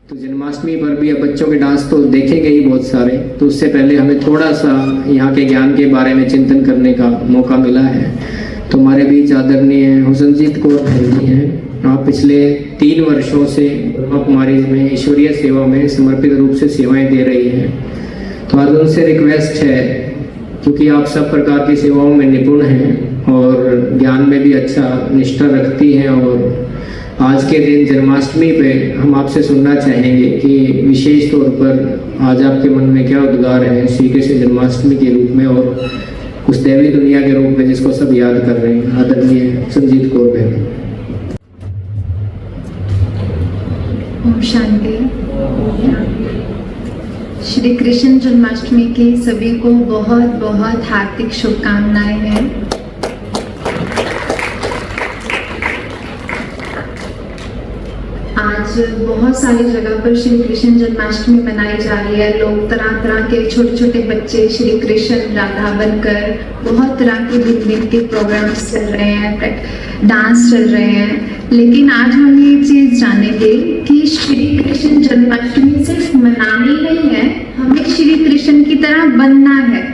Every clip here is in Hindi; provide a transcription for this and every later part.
तो जन्माष्टमी पर भी अब बच्चों के डांस तो देखेंगे ही बहुत सारे, तो उससे पहले हमें थोड़ा सा यहाँ के ज्ञान के बारे में चिंतन करने का मौका मिला है। तो हमारे बीच आदरणीय हुसनजीत कौर जी हैं। आप पिछले 3 वर्षों से ब्रह्मा कुमारी में ईश्वरीय सेवा में समर्पित रूप से सेवाएं दे रही हैं। तो आज उनसे रिक्वेस्ट है, क्योंकि आप सब प्रकार की सेवाओं में निपुण हैं और ज्ञान में भी अच्छा निष्ठा रखती हैं, और आज के दिन जन्माष्टमी पे हम आपसे सुनना चाहेंगे कि विशेष तौर पर आज आपके मन में क्या उद्गार है श्री कृष्ण जन्माष्टमी के रूप में और उस देवी दुनिया के रूप में जिसको सब याद कर रहे हैं। आदरणीय संजीत कौर बहन। ओम शांति। श्री कृष्ण जन्माष्टमी की सभी को बहुत बहुत हार्दिक शुभकामनाएं हैं। आज बहुत सारी जगह पर श्री कृष्ण जन्माष्टमी मनाई जा रही है। लोग तरह तरह के छोटे छोटे बच्चे श्री कृष्ण राधा बनकर बहुत तरह के भिन्न के प्रोग्राम्स चल रहे हैं, डांस चल रहे हैं। लेकिन आज हम ये चीज जानेंगे कि श्री कृष्ण जन्माष्टमी सिर्फ मनानी नहीं है, हमें श्री कृष्ण की तरह बनना है।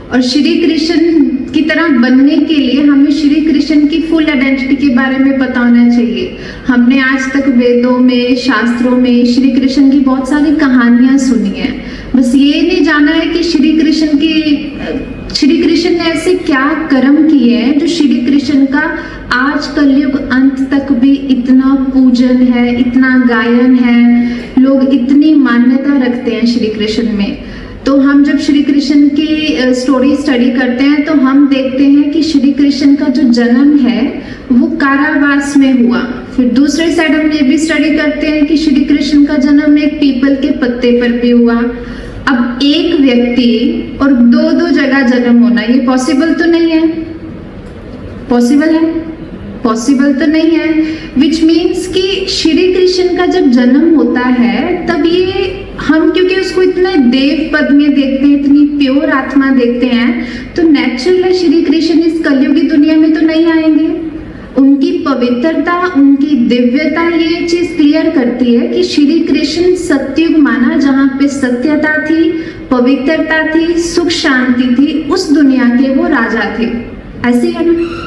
और श्री कृष्ण की तरह बनने के लिए हमें श्री कृष्ण की फुल आइडेंटिटी के बारे में पता होना चाहिए। हमने आज तक वेदों में, शास्त्रों में श्री कृष्ण की बहुत सारी कहानियां सुनी है, बस ये नहीं जाना है कि श्री कृष्ण ने ऐसे क्या कर्म किए हैं जो श्री कृष्ण का आज कलयुग अंत तक भी इतना पूजन है, इतना गायन है, लोग इतनी मान्यता रखते हैं श्री कृष्ण में। तो हम जब श्री कृष्ण की स्टोरी स्टडी करते हैं तो हम देखते हैं कि श्री कृष्ण का जो जन्म है वो कारावास में हुआ। फिर दूसरे साइड हम ये भी स्टडी करते हैं कि श्री कृष्ण का जन्म एक पीपल के पत्ते पर भी हुआ। अब एक व्यक्ति और दो जगह जन्म होना ये पॉसिबल तो नहीं है। पॉसिबल है? पॉसिबल तो नहीं है। विच मीन्स कि श्री कृष्ण का जब जन्म होता है तब ये हम क्योंकि उसको इतने देव पद में देखते हैं, इतनी प्योर आत्मा देखते हैं, तो नेचुरल है श्री कृष्ण इस कलयुगी दुनिया में तो नहीं आएंगे। उनकी पवित्रता, उनकी दिव्यता ये चीज क्लियर करती है कि श्री कृष्ण सतयुग माना, जहाँ पे सत्यता थी, पवित्रता थी, सुख शांति थी, उस दुनिया के वो राजा थे। ऐसे है ना?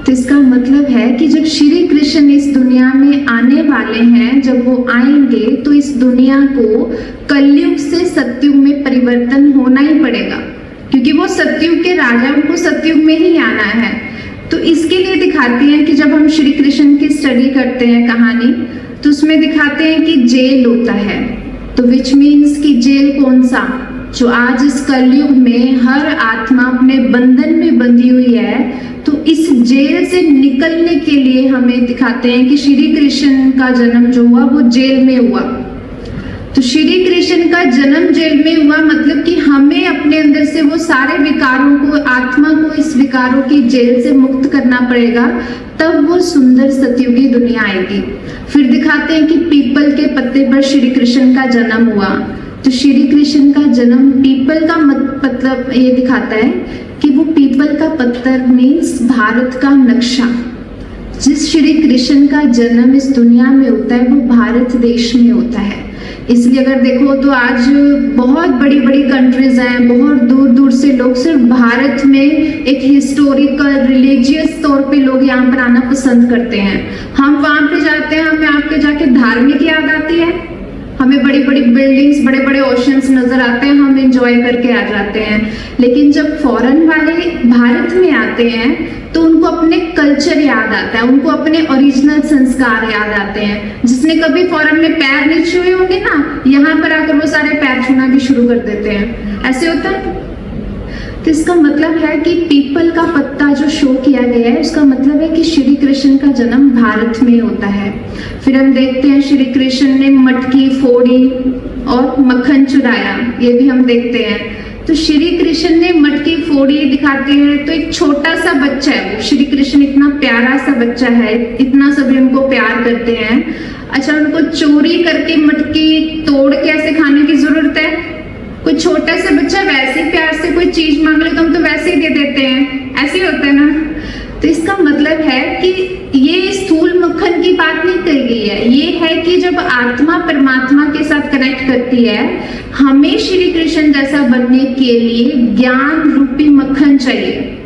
तो इसका मतलब है कि जब श्री कृष्ण इस दुनिया में आने वाले हैं, जब वो आएंगे तो इस दुनिया को कलयुग से सतयुग में परिवर्तन होना ही पड़ेगा, क्योंकि वो सतयुग के राजा, उनको सतयुग में ही आना है। तो इसके लिए दिखाते हैं कि जब हम श्री कृष्ण की स्टडी करते हैं कहानी, तो उसमें दिखाते हैं कि जेल होता है। तो विच मीन्स कि जेल कौन सा? जो आज इस कलयुग में हर आत्मा अपने बंधन में बंधी हुई है, तो इस जेल से निकलने के लिए हमें दिखाते हैं कि श्री कृष्ण का जन्म जो हुआ वो जेल में हुआ। तो श्री कृष्ण का जन्म जेल में हुआ मतलब कि हमें अपने अंदर से वो सारे विकारों को, आत्मा को इस विकारों की जेल से मुक्त करना पड़ेगा, तब वो सुंदर सतयुगी दुनिया आएगी। फिर दिखाते हैं कि पीपल के पत्ते पर श्री कृष्ण का जन्म हुआ। तो श्री कृष्ण का जन्म, पीपल का मतलब ये दिखाता है कि वो पीपल का पत्थर मीन्स भारत का नक्शा। जिस श्री कृष्ण का जन्म इस दुनिया में होता है वो भारत देश में होता है। इसलिए अगर देखो तो आज बहुत बड़ी बड़ी कंट्रीज हैं, बहुत दूर दूर से लोग सिर्फ भारत में एक हिस्टोरिकल, रिलीजियस तौर पे लोग यहाँ पर आना पसंद करते हैं। हम वहाँ पे जाते हैं, हमें आपके जाके धार्मिक याद आती है, हमें बड़ी बड़ी बिल्डिंग्स, बड़े बड़े ओशंस नजर आते हैं, हम एंजॉय करके आ जाते हैं। लेकिन जब फॉरेन वाले भारत में आते हैं तो उनको अपने कल्चर याद आता है, उनको अपने ओरिजिनल संस्कार याद आते हैं। जिसने कभी फॉरेन में पैर नहीं छुए होंगे ना, यहाँ पर आकर वो सारे पैर छूना भी शुरू कर देते हैं। ऐसे होता है। तो इसका मतलब है कि पीपल का पत्ता जो शो किया गया है, उसका मतलब है कि श्री कृष्ण का जन्म भारत में होता है। फिर हम देखते हैं श्री कृष्ण ने मटकी फोड़ी और मक्खन चुराया, ये भी हम देखते हैं। तो श्री कृष्ण ने मटकी फोड़ी दिखाते हैं, तो एक छोटा सा बच्चा है वो, श्री कृष्ण इतना प्यारा सा बच्चा है, इतना सभी उनको प्यार करते हैं। अच्छा, उनको चोरी करके मटकी तोड़ के ऐसे खाने की जरूरत है? कोई छोटा सा बच्चा वैसे प्यार से कोई चीज मांग ले तो हम तो वैसे ही दे देते हैं, ऐसे ही होता है ना। तो इसका मतलब है कि ये स्थूल मक्खन की बात नहीं कही गई है, ये है कि जब आत्मा परमात्मा के साथ कनेक्ट करती है, हमें श्री कृष्ण जैसा बनने के लिए ज्ञान रूपी मक्खन चाहिए।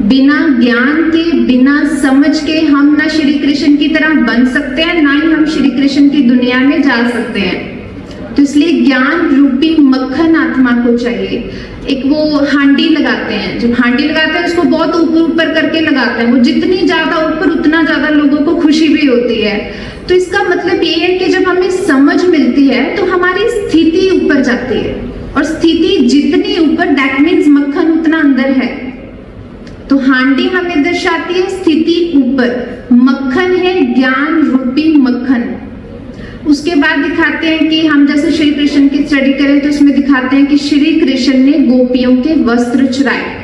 बिना ज्ञान के, बिना समझ के हम ना श्री कृष्ण की तरह बन सकते हैं, ना ही हम श्री कृष्ण की दुनिया में जा सकते हैं। तो इसलिए ज्ञान रूपी मक्खन आत्मा को चाहिए। एक वो हांडी लगाते हैं, जब हांडी लगाते हैं उसको बहुत ऊपर ऊपर करके लगाते हैं, वो जितनी ज्यादा ऊपर उतना ज्यादा लोगों को खुशी भी होती है। तो इसका मतलब ये है कि जब हमें समझ मिलती है तो हमारी स्थिति ऊपर जाती है, और स्थिति जितनी ऊपर दैट मीन्स मक्खन उतना अंदर है। तो हांडी हमें दर्शाती है स्थिति ऊपर, मक्खन है ज्ञान रूपी मक्खन। उसके बाद दिखाते हैं कि हम जैसे श्री कृष्ण की स्टडी करें तो उसमें दिखाते हैं कि श्री कृष्ण ने गोपियों के वस्त्र चुराए।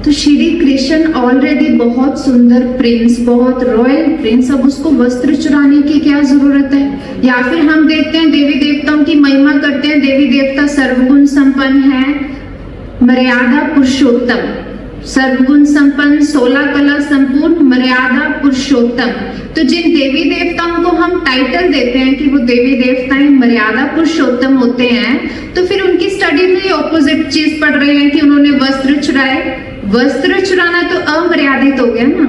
तो श्री कृष्ण ऑलरेडी बहुत सुंदर प्रिंस, बहुत रॉयल प्रिंस, अब उसको वस्त्र चुराने की क्या जरूरत है? या फिर हम देखते हैं देवी देवताओं की महिमा करते हैं, देवी देवता सर्वगुण संपन्न है, मर्यादा पुरुषोत्तम, सर्वगुण संपन्न, 16 कला संपूर्ण, मर्यादा पुरुषोत्तम। तो जिन देवी देवताओं को हम टाइटल देते हैं कि वो देवी देवताएं मर्यादा पुरुषोत्तम होते हैं, तो फिर उनकी स्टडी में ऑपोजिट चीज पढ़ रहे हैं कि उन्होंने वस्त्र चुराए। वस्त्र चुराना तो अमर्यादित हो गया ना।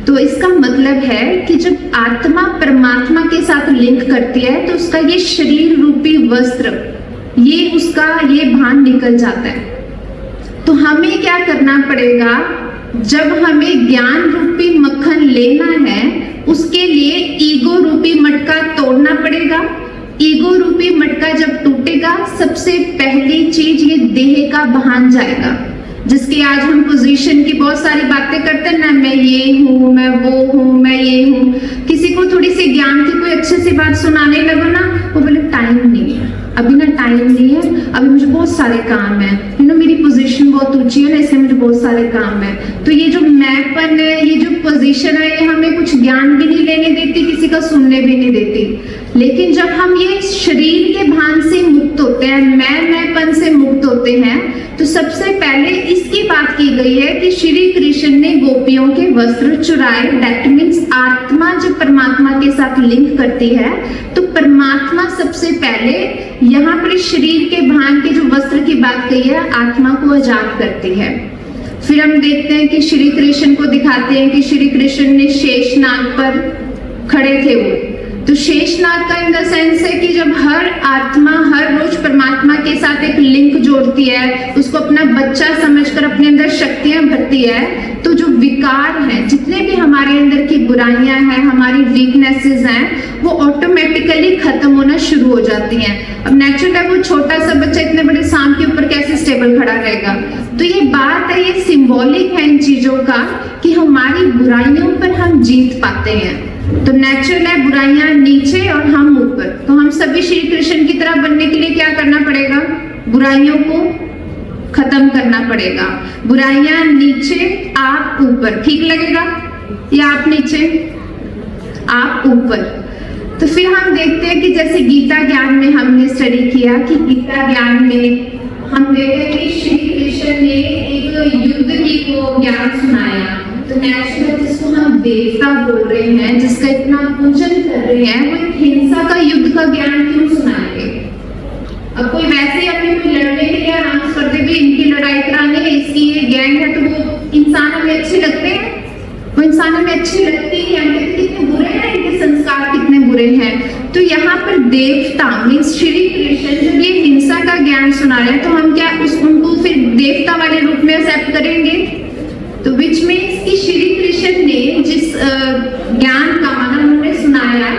तो इसका मतलब है कि जब आत्मा परमात्मा के साथ लिंक करती है तो उसका ये शरीर रूपी वस्त्र, ये उसका ये भान निकल जाता है। तो हमें क्या करना पड़ेगा? जब हमें ज्ञान रूपी मक्खन लेना है, उसके लिए ईगो रूपी मटका तोड़ना पड़ेगा। ईगो रूपी मटका जब टूटेगा, सबसे पहली चीज ये देह का भान जाएगा, जिसकी आज हम पोजीशन की बहुत सारी बातें करते हैं ना, मैं ये हूँ, मैं वो हूँ, मैं ये हूँ। किसी को थोड़ी सी ज्ञान की कोई अच्छी सी बात सुनाने लगो ना, वो बोले टाइम नहीं है, अभी ना टाइम नहीं है, अभी मुझे बहुत सारे काम है, मेरी पोजीशन बहुत ऊंची है ना, इसलिए मुझे बहुत सारे काम है। तो ये जो मैंपन है, ये जो पोजीशन है, ये हमें कुछ ज्ञान भी नहीं लेने देती, किसी का सुनने भी नहीं देती। लेकिन जब हम ये शरीर के भान से मुक्त होते हैं, मैंपन से मुक्त होते हैं, तो सबसे पहले इसकी बात की गई है कि श्री कृष्ण ने गोपियों के वस्त्र चुराए। दैट मीन्स आत्मा जब परमात्मा के साथ लिंक करती है तो परमात्मा सबसे पहले यहाँ पर शरीर के भान के जो वस्त्र की बात कही है, आत्मा को आजाद करती है। फिर हम देखते हैं कि श्री कृष्ण को दिखाते हैं कि श्री कृष्ण ने शेषनाग पर खड़े थे वो। तो शेषनाग का इन द सेंस है कि जब हर आत्मा हर रोज परमात्मा के साथ एक लिंक जोड़ती है, उसको अपना बच्चा समझकर अपने अंदर शक्तियां भरती है, तो जो विकार हैं, जितने भी हमारे अंदर की बुराइयां हैं, हमारी वीकनेसेस हैं, वो ऑटोमेटिकली खत्म होना शुरू हो जाती हैं। अब नेचुरल है, वो छोटा सा बच्चा इतने बड़े सांप के ऊपर कैसे स्टेबल खड़ा रहेगा? तो ये बात है, ये सिंबॉलिक है इन चीजों का कि हमारी बुराइयों पर हम जीत पाते हैं। तो नेचुरल है, बुराइयां नीचे और हम ऊपर। तो हम सभी श्री कृष्ण की तरह बनने के लिए क्या करना पड़ेगा? बुराइयों को खत्म करना पड़ेगा। बुराइयां नीचे, आप ऊपर। ठीक लगेगा? या आप नीचे, आप ऊपर। तो फिर हम देखते हैं कि जैसे गीता ज्ञान में हमने स्टडी किया कि गीता ज्ञान में हम देखते कि श्री कृष्ण ने एक युद्ध की को ज्ञान सुनाया। तो नेचुरल जिसको हम देवता बोल रहे हैं, जिसका इतना पूजन कर रहे हैं, वो एक हिंसा का युद्ध का ज्ञान क्यों सुनाएंगे? अब कोई वैसे ही अपने कोई लड़ने के लिए अनाउंस कर दे भी इनकी लड़ाई करानी है, इसकी ये गैंग है, तो वो इंसान हमें अच्छे लगते हैं? वो इंसान हमें अच्छी लगती है? कितने बुरे हैं, इनके संस्कार कितने बुरे हैं। तो यहाँ पर देवता मीन्स श्री कृष्ण जब ये हिंसा का ज्ञान सुना रहे हैं, तो हम क्या उनको फिर देवता वाले रूप में एक्सेप्ट करेंगे? तो विच मीन्स कि श्री कृष्ण ने जिस ज्ञान का माना उन्होंने सुनाया,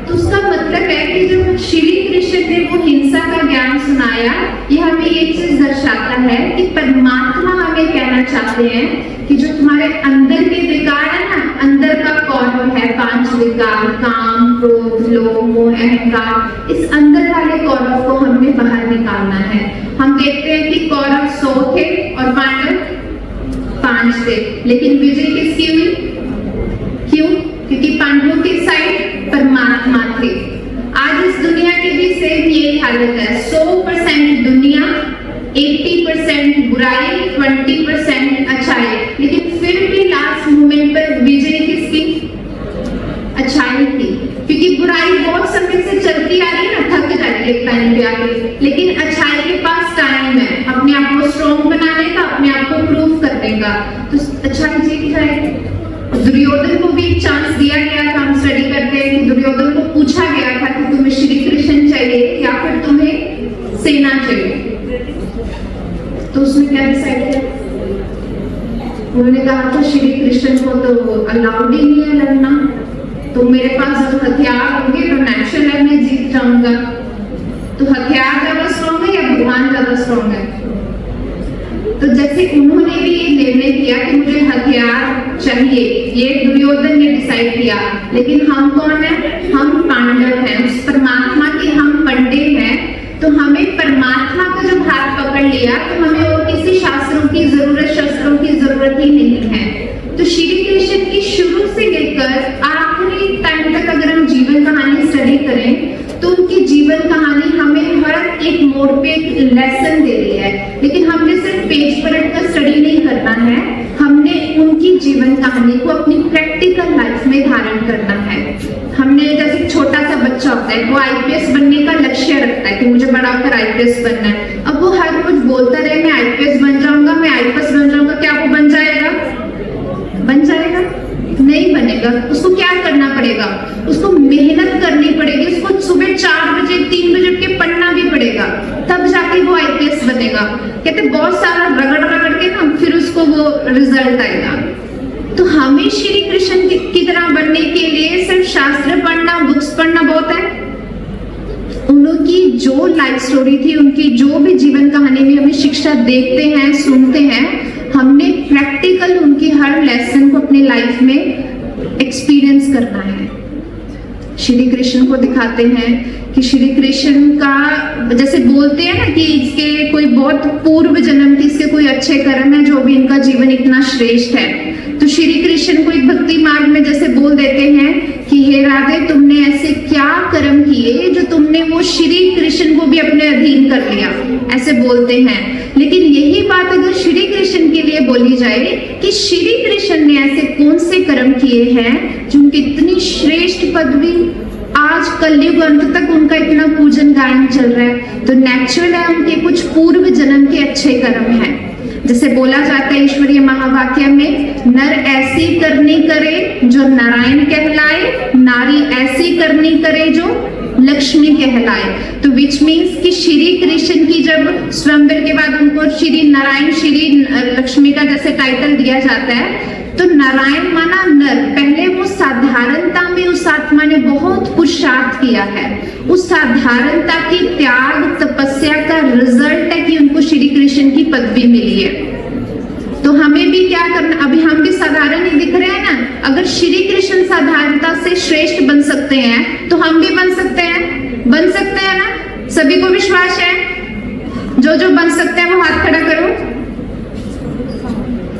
तो उसका मतलब है कि जब श्री कृष्ण ने वो हिंसा का ज्ञान सुनाया, ये हमें ये चीज दर्शाता है कि परमात्मा हमें कहना चाहते हैं कि जो तुम्हारे अंदर के विकार है ना, अंदर का कौरव है, 5 विकार, काम, क्रोध, लोभ, मोह, अहंकार, इस अंदर वाले कौरव को हमने बाहर निकालना है। हम देखते हैं कि कौरव 100 थे और पांडव 5 थे, लेकिन विजय किसकी हुई? क्यों? क्योंकि पांडवों की साइड परमात्मा थे। आज इस दुनिया की भी सेम यही हालत है। 100% दुनिया, 80% बुराई, 20% अच्छाई, लेकिन फिर भी मूवमेंट पर विजय किसकी? अच्छाई की, क्योंकि बुराई बहुत समय से चलती आ रही है ना, थक जाएगी एक टाइम पे आके, लेकिन अच्छाई के पास टाइम है अपने आप को स्ट्रॉन्ग बनाने का, अपने आप को प्रूव करने का, तो अच्छाई जीत जाएगी। दुर्योधन को भी एक चांस दिया गया था, हम स्टडी करते हैं कि दुर्योधन को पूछा गया था कि तुम्हें श्री कृष्ण चाहिए या फिर तुम्हें सेना चाहिए, तो उसने क्या डिसाइड किया? उन्होंने कहा था श्री कृष्ण को तो अलाउड ही नहीं है लड़ना, तो मेरे पास जो हथियार होंगे तो नेचुरल है मैं जीत जाऊंगा। तो हथियार ज्यादा स्ट्रॉन्ग है या भगवान ज्यादा स्ट्रॉन्ग है? तो जैसे उन्होंने भी ये निर्णय किया कि मुझे हथियार चाहिए, ये दुर्योधन ने डिसाइड किया, लेकिन हम कौन है? हम पांडव हैं, उस परमात्मा के हम पंडे हैं, तो हमें परमात्मा का जब हाथ पकड़ लिया तो हमें और किसी शास्त्रों की जरूरत, शस्त्रों की जरूरत ही नहीं है। तो श्री कृष्ण की शुरू से लेकर आखिरी टाइम तक अगर हम जीवन कहानी स्टडी करें तो उनकी जीवन कहानी हमें हर एक मोड़ पे एक लेसन दे रही है, लेकिन हमने सिर्फ पेज पलट कर स्टडी नहीं करना है, हमने उनकी जीवन कहानी को अपनी प्रैक्टिकल लाइफ में धारण करना है। हमने जैसे छोटा सा बच्चा होता है, वो आईपीएस बनने का लक्ष्य रखता है कि मुझे बड़ा होकर आईपीएस बनना है। अब वो हर रोज बोलता रहे मैं आईपीएस बन जाऊंगा, मैं आईपीएस बन जाऊंगा, क्या वो बन जाएगा? बन जाएगा? नहीं बनेगा। उसको क्या करना पड़ेगा? उसको मेहनत करनी पड़ेगी, उसको सुबह 4 बजे 3 बजे उठ के पढ़ना भी पड़ेगा, तब जाके वो आईपीएस बनेगा। कहते बहुत सारा रगड़ रगड़ के ना फिर उसको वो रिजल्ट आएगा। तो हमें श्री कृष्ण की तरह बनने के लिए सिर्फ शास्त्र पढ़ना, बुक्स पढ़ना बहुत है? उनकी जो लाइफ स्टोरी थी, उनकी जो भी जीवन कहानी में हमें शिक्षा देखते हैं, सुनते हैं, हमने प्रैक्टिकल उनकी हर लेसन को अपनी लाइफ में एक्सपीरियंस करना है। श्री कृष्ण को दिखाते हैं कि श्री कृष्ण का जैसे बोलते हैं ना कि इसके कोई बहुत पूर्व जन्म की इसके कोई अच्छे कर्म है जो भी इनका जीवन इतना श्रेष्ठ है। तो श्री कृष्ण को एक भक्ति मार्ग में जैसे बोल देते हैं कि हे राधे तुमने ऐसे क्या कर्म किए जो तुमने वो श्री कृष्ण को भी अपने अधीन कर लिया, ऐसे बोलते हैं। लेकिन यही बात अगर श्री कृष्ण के लिए बोली जाए कि श्री कृष्ण ने ऐसे कौन से कर्म किए हैं जिनकी इतनी श्रेष्ठ पदवी आज कलयुग अंत तक उनका इतना पूजन गायन चल रहा है, तो नेचुरल है उनके कुछ पूर्व जन्म के अच्छे कर्म हैं। जैसे बोला जाता है ईश्वरीय महावाक्य में, नर ऐसी करनी करे जो नारायण कहलाए, नारी ऐसी करनी करे जो लक्ष्मी कहलाए। तो विच मीन्स कि श्री कृष्ण की जब स्वयंवर के बाद उनको श्री नारायण श्री लक्ष्मी का जैसे टाइटल दिया जाता है, तो नारायण माना नर, पहले वो साधारणता में उस आत्मा ने बहुत पुरुषार्थ किया है, उस साधारणता की त्याग तपस्या का रिजल्ट है कि उनको श्री कृष्ण की पदवी मिली है। तो हमें भी क्या करना, अभी हम भी साधारण ही दिख रहे हैं ना, अगर श्री कृष्ण साधारणता से श्रेष्ठ बन सकते हैं तो हम भी बन सकते हैं, बन सकते हैं ना? सभी को विश्वास है? जो जो बन सकते हैं वो हाथ खड़ा करो।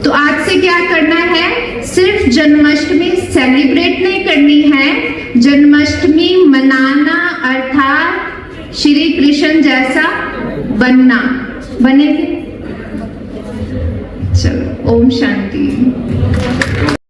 तो आज से क्या करना है, सिर्फ जन्माष्टमी सेलिब्रेट नहीं करनी है, जन्माष्टमी मनाना अर्थात श्री कृष्ण जैसा बनना। बनेंगे? चलो, ओम शांति।